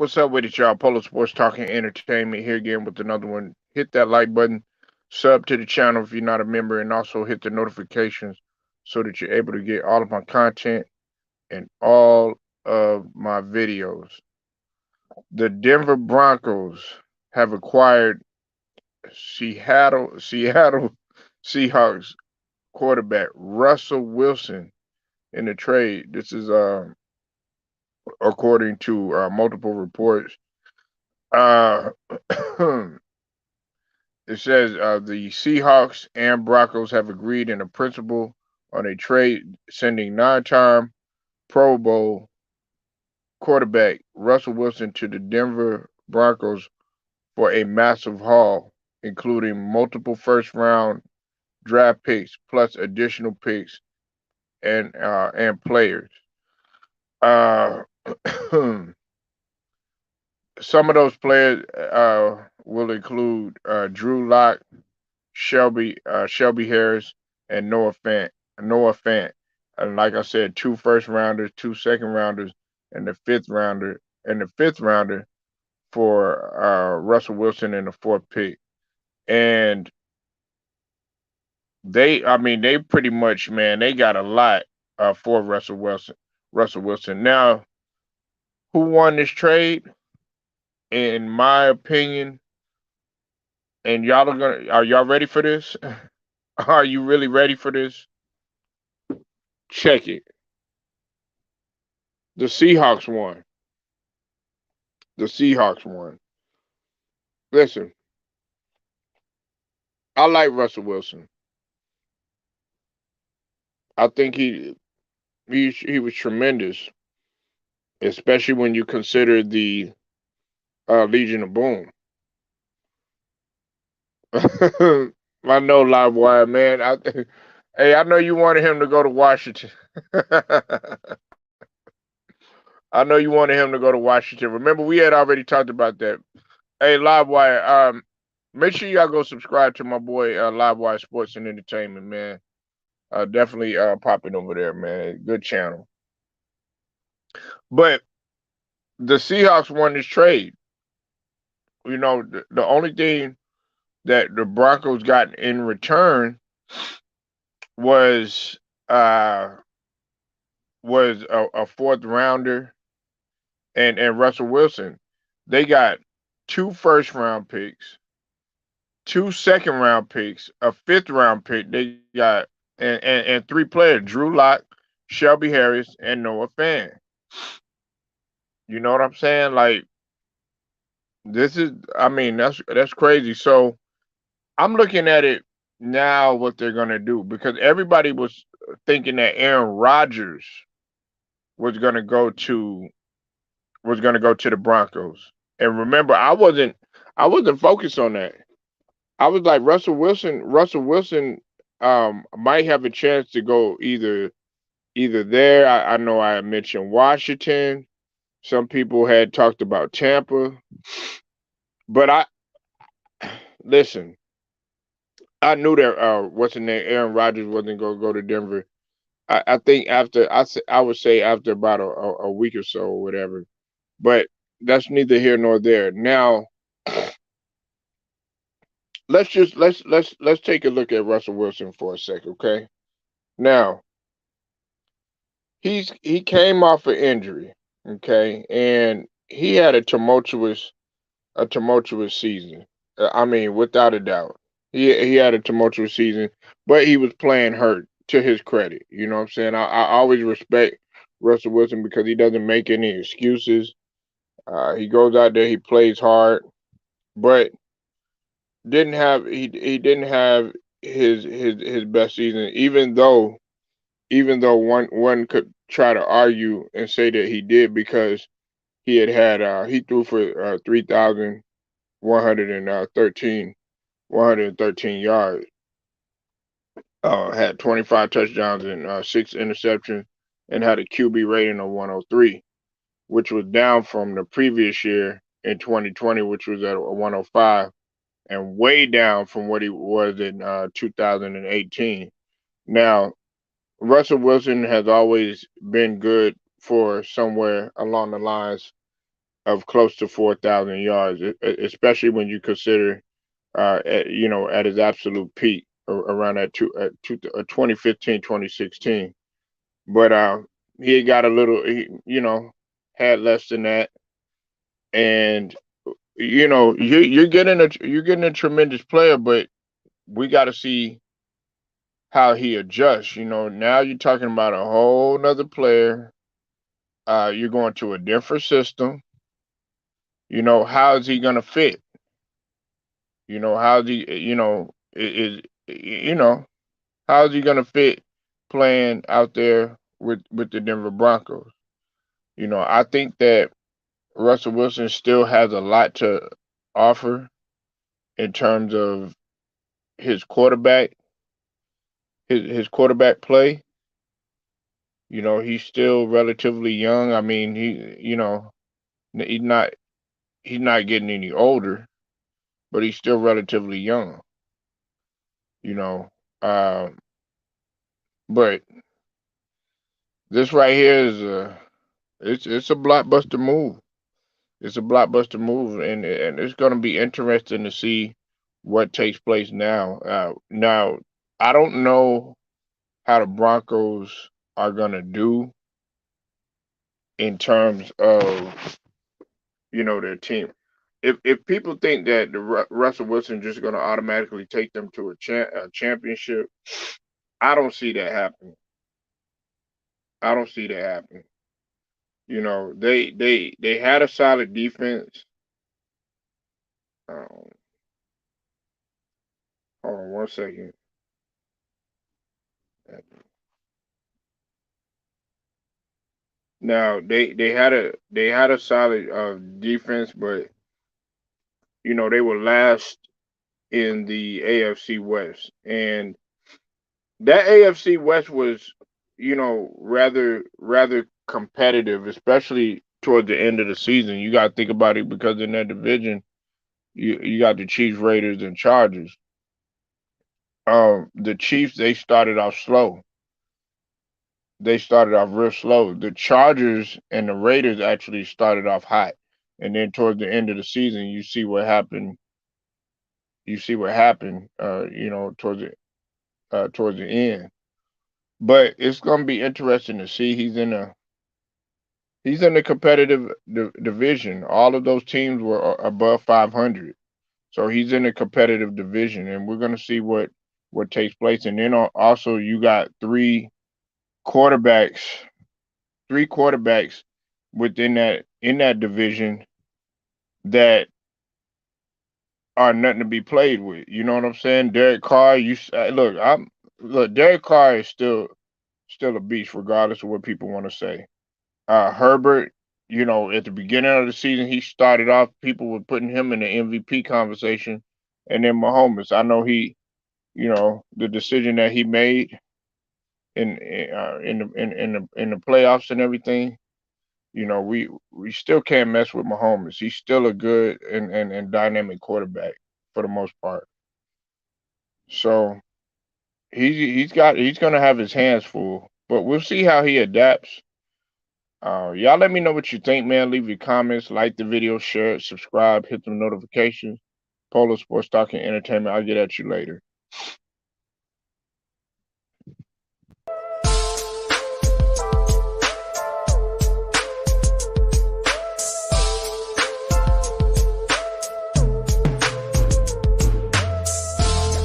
What's up with it, y'all? Polo Sports Talking Entertainment here again with another one. Hit that like button, sub to the channel if you're not a member, and also hit the notifications so that you're able to get all of my content and all of my videos. The Denver Broncos have acquired Seattle Seahawks quarterback Russell Wilson in the trade. This is according to multiple reports. Uh, It says the Seahawks and Broncos have agreed in a principle on a trade sending nine-time Pro Bowl quarterback Russell Wilson to the Denver Broncos for a massive haul, including multiple first-round draft picks plus additional picks and players. Uh, some of those players will include Drew Lock, Shelby Harris, and Noah Fant. And like I said, two first rounders, two second rounders, and the fifth rounder for Russell Wilson in the fourth pick. And they pretty much, man, they got a lot for Russell Wilson. Russell Wilson. Now, who won this trade? In my opinion, and are y'all ready for this? Are you really ready for this? Check it. The Seahawks won. The Seahawks won. Listen, I like Russell Wilson. I think he was tremendous, especially when you consider the Legion of Boom. I know, Live Wire, man. Hey, I know you wanted him to go to Washington. I know you wanted him to go to Washington. Remember, we had already talked about that. Hey, Live Wire, make sure y'all go subscribe to my boy Live Wire Sports and Entertainment, man. Definitely popping over there, man. Good channel. But the Seahawks won this trade. You know, the only thing that the Broncos got in return was uh was a fourth rounder and Russell Wilson. They got two first round picks, two second round picks, a fifth round pick. They got and three players: Drew Lock, Shelby Harris, and Noah Fan. You know what I'm saying? Like this is, I mean, that's crazy. So I'm looking at it now what they're gonna do because everybody was thinking that Aaron Rodgers was gonna go to the Broncos. And remember, I wasn't focused on that. I was like Russell Wilson might have a chance to go either there. I know I mentioned Washington. Some people had talked about Tampa. But I listen, I knew that what's the name, Aaron Rodgers wasn't gonna go to Denver. I think I would say after about a week or so or whatever. But that's neither here nor there. Now let's take a look at Russell Wilson for a second, okay? Now he came off an injury, okay, and he had a tumultuous season. I mean, without a doubt, he had a tumultuous season, but he was playing hurt. To his credit, you know what I'm saying. I always respect Russell Wilson because he doesn't make any excuses. He goes out there, he plays hard, but he didn't have his best season. Even though one could try to argue and say that he did because he threw for 113 yards, had 25 touchdowns and six interceptions, and had a QB rating of 103, which was down from the previous year in 2020, which was at 105, and way down from what he was in 2018. Now, Russell Wilson has always been good for somewhere along the lines of close to 4,000 yards, especially when you consider, at his absolute peak around that 2015, 2016. But he got a little, had less than that, and you're getting a tremendous player, but we got to see how he adjusts. Now you're talking about a whole nother player. You're going to a different system. How is he gonna fit? How's he? How's he gonna fit playing out there with the Denver Broncos? I think that Russell Wilson still has a lot to offer in terms of his quarterback, his quarterback play. He's still relatively young. I mean, he's not he's not getting any older, but he's still relatively young. You know, um, but this right here is it's a blockbuster move. It's a blockbuster move, and it's going to be interesting to see what takes place now. Now, I don't know how the Broncos are going to do in terms of their team. If people think that Russell Wilson just going to automatically take them to a championship, I don't see that happening. I don't see that happening. They had a solid defense. Um, Hold on one second. Now they had a solid defense, but they were last in the AFC West, and that AFC West was rather competitive, especially toward the end of the season. You got to think about it because in that division, you got the Chiefs, Raiders, and Chargers. The Chiefs, they started off slow. They started off real slow. The Chargers and the Raiders actually started off hot, and then towards the end of the season, you see what happened. You see what happened. Towards the end. But it's going to be interesting to see. He's in a competitive division. All of those teams were above 500, so he's in a competitive division, and we're going to see what takes place. And then also you got quarterbacks, three quarterbacks within that division that are nothing to be played with. You know what I'm saying? Derek Carr, Derek Carr is still a beast, regardless of what people want to say. Herbert, at the beginning of the season, he started off. People were putting him in the MVP conversation, and then Mahomes. I know the decision that he made in the playoffs and everything. We still can't mess with Mahomes. He's still a good and dynamic quarterback for the most part. So he's gonna have his hands full, but we'll see how he adapts. Y'all let me know what you think, man. Leave your comments, like the video, share it, subscribe, hit the notifications. Polo Sports Talking Entertainment. I'll get at you later.